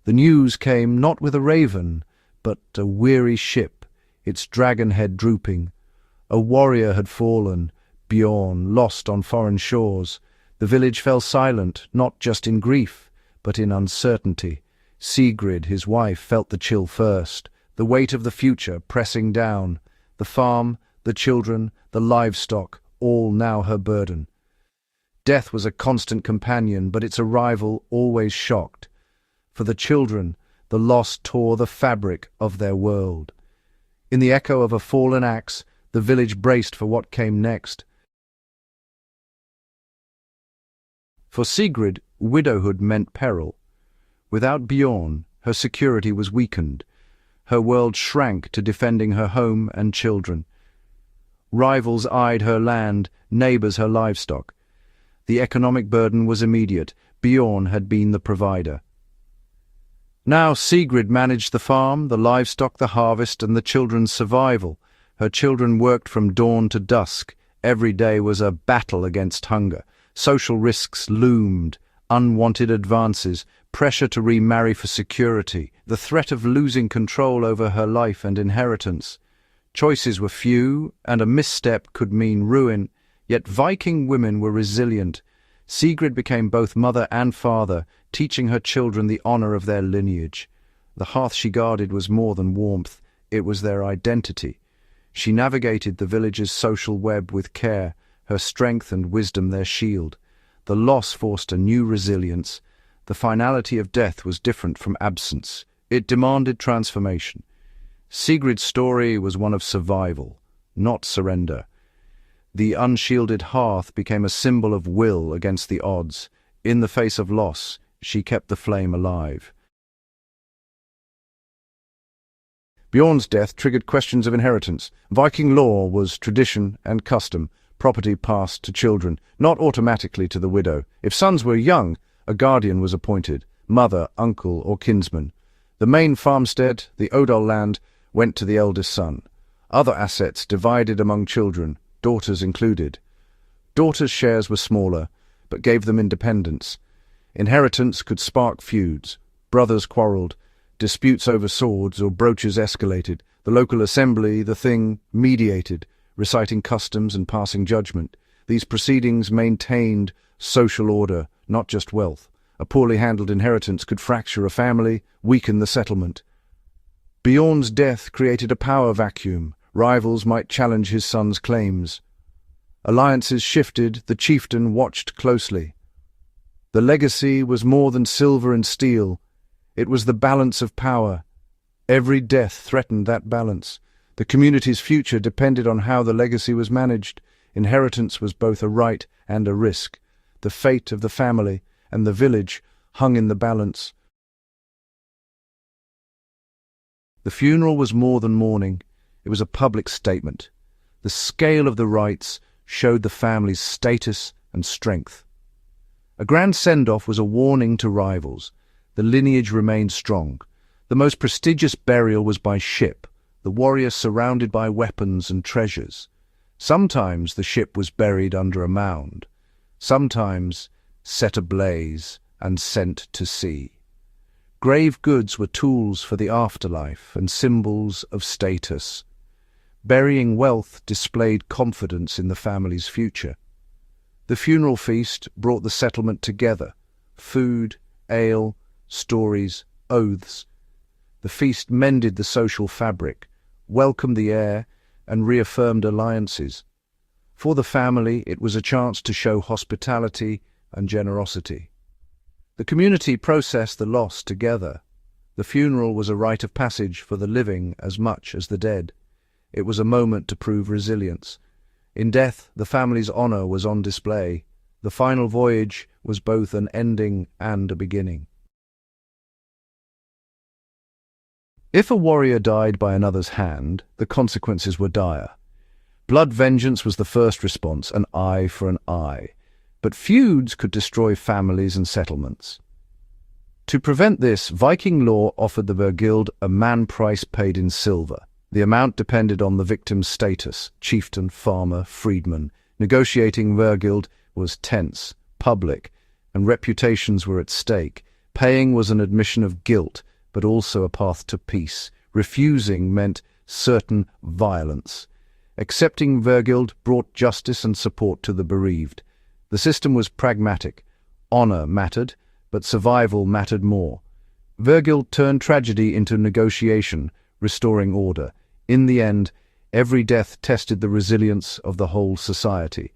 The news came not with a raven, but a weary ship, its dragon head drooping. A warrior had fallen, Bjorn, lost on foreign shores. The village fell silent, not just in grief, but in uncertainty. Sigrid, his wife, felt the chill first, the weight of the future pressing down. The farm, the children, the livestock, all now her burden. Death was a constant companion, but its arrival always shocked. For the children, the loss tore the fabric of their world. In the echo of a fallen axe, the village braced for what came next. For Sigrid, widowhood meant peril. Without Bjorn, her security was weakened. Her world shrank to defending her home and children. Rivals eyed her land, neighbors her livestock. The economic burden was immediate. Bjorn had been the provider. Now Sigrid managed the farm, the livestock, the harvest, and the children's survival. Her children worked from dawn to dusk. Every day was a battle against hunger. Social risks loomed, unwanted advances, pressure to remarry for security, the threat of losing control over her life and inheritance. Choices were few, and a misstep could mean ruin, yet Viking women were resilient. Sigrid became both mother and father, teaching her children the honor of their lineage. The hearth she guarded was more than warmth, it was their identity. She navigated the village's social web with care, her strength and wisdom their shield. The loss forced a new resilience. The finality of death was different from absence. It demanded transformation. Sigrid's story was one of survival, not surrender. The unshielded hearth became a symbol of will against the odds. In the face of loss, she kept the flame alive. Bjorn's death triggered questions of inheritance. Viking law was tradition and custom, property passed to children, not automatically to the widow. If sons were young, a guardian was appointed, mother, uncle, or kinsman. The main farmstead, the Odal land, went to the eldest son. Other assets divided among children, daughters included. Daughters' shares were smaller, but gave them independence. Inheritance could spark feuds. Brothers quarreled. Disputes over swords or brooches escalated. The local assembly, the thing, mediated, reciting customs and passing judgment. These proceedings maintained social order, not just wealth. A poorly handled inheritance could fracture a family, weaken the settlement. Bjorn's death created a power vacuum. Rivals might challenge his son's claims. Alliances shifted, the chieftain watched closely. The legacy was more than silver and steel. It was the balance of power. Every death threatened that balance. The community's future depended on how the legacy was managed. Inheritance was both a right and a risk. The fate of the family and the village hung in the balance. The funeral was more than mourning. It was a public statement. The scale of the rites showed the family's status and strength. A grand send-off was a warning to rivals. The lineage remained strong. The most prestigious burial was by ship, the warrior surrounded by weapons and treasures. Sometimes the ship was buried under a mound. Sometimes set ablaze and sent to sea. Grave goods were tools for the afterlife and symbols of status. Burying wealth displayed confidence in the family's future. The funeral feast brought the settlement together. Food, ale, stories, oaths. The feast mended the social fabric, welcomed the heir, and reaffirmed alliances. For the family, it was a chance to show hospitality and generosity. The community processed the loss together. The funeral was a rite of passage for the living as much as the dead. It was a moment to prove resilience. In death, the family's honor was on display. The final voyage was both an ending and a beginning. If a warrior died by another's hand, the consequences were dire. Blood vengeance was the first response, an eye for an eye. But feuds could destroy families and settlements. To prevent this, Viking law offered the Vergild a man price paid in silver. The amount depended on the victim's status, chieftain, farmer, freedman. Negotiating Vergild was tense, public, and reputations were at stake. Paying was an admission of guilt, but also a path to peace. Refusing meant certain violence. Accepting Vergilde brought justice and support to the bereaved. The system was pragmatic. Honor mattered, but survival mattered more. Vergilde turned tragedy into negotiation, restoring order. In the end, every death tested the resilience of the whole society.